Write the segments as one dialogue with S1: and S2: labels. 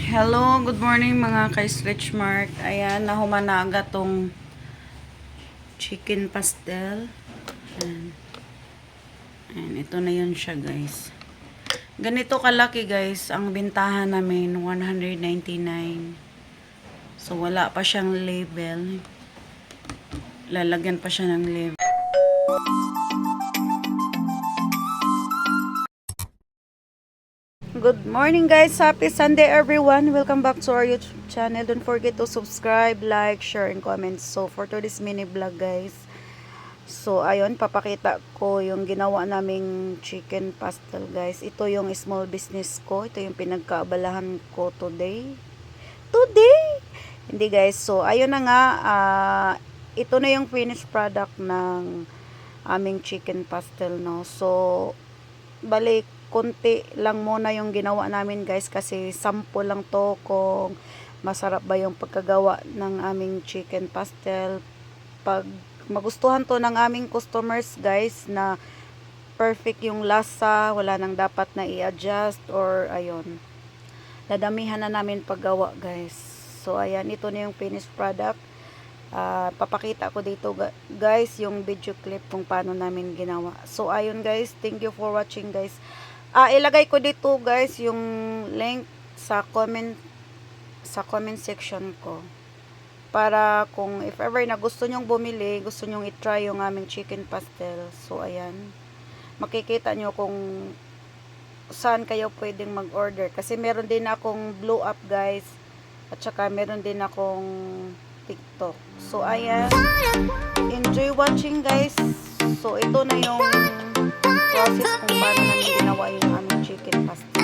S1: Hello, good morning mga ka-Stretch Mark. Ayan, nahumanaga tong chicken pastel. Ayan. Ayan, ito na yun siya guys. Ganito kalaki guys, ang bintahan namin, 199. So, wala pa siyang label. Lalagyan pa siya ng label. Good morning guys, happy Sunday everyone. Welcome back to our YouTube channel. Don't forget to subscribe, like, share, and comment. So for today's mini vlog guys, so ayun, papakita ko yung ginawa naming chicken pastel guys. Ito yung small business ko. Ito yung pinagkaabalahan ko today. Hindi guys, so ayun na nga, ito na yung finished product ng aming chicken pastel, no. So balik konti lang muna yung ginawa namin guys, kasi sample lang to kung masarap ba yung pagkagawa ng aming chicken pastel. Pag magustuhan to ng aming customers guys, na perfect yung lasa, wala nang dapat na i-adjust or ayun, dadamihan na namin paggawa guys. So ayan, ito na yung finished product. Papakita ko dito guys yung video clip kung paano namin ginawa. So ayun guys, thank you for watching guys. Ilagay ko dito guys yung link sa comment section ko, para kung if ever na gusto nyong bumili, gusto nyong i-try yung aming chicken pastel. So ayan, makikita nyo kung saan kayo pwedeng mag-order, kasi meron din akong blow up guys, at saka meron din akong TikTok. So ayan, enjoy watching guys. So ito na yung process kung paano namin ginawa yung aming chicken pastel.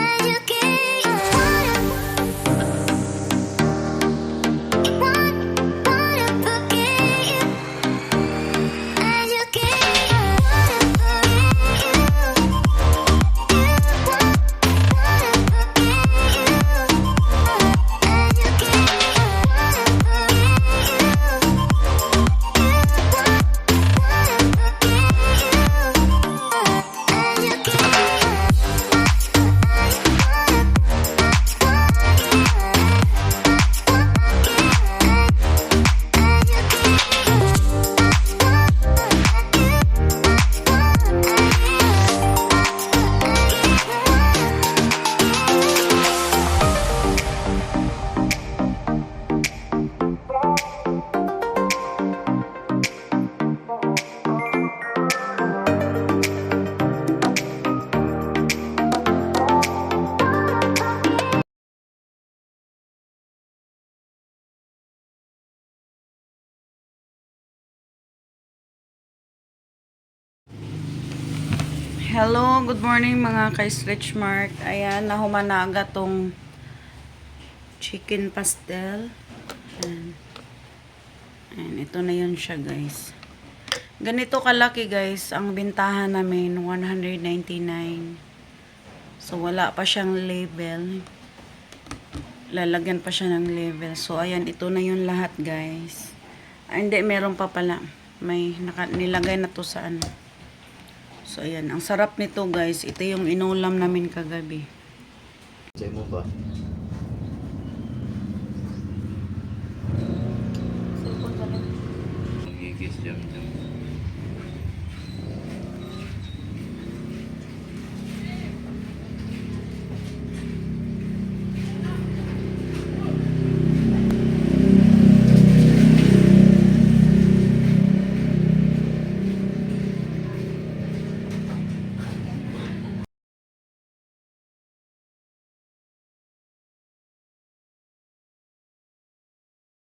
S1: Hello, good morning mga ka-Stretch Mark. Ayan, nahumanaga tong chicken pastel. Ayan. Ayan, ito na yun siya guys. Ganito kalaki guys, ang bintahan namin, 199. So wala pa siyang label. Lalagyan pa siya ng label. So ayan, ito na yun lahat guys. Hindi, meron pa pala. May nilagay na to sa ano. So ayan, ang sarap nito guys. Ito yung inulam namin kagabi.
S2: Say mo ba? Magigis dyan.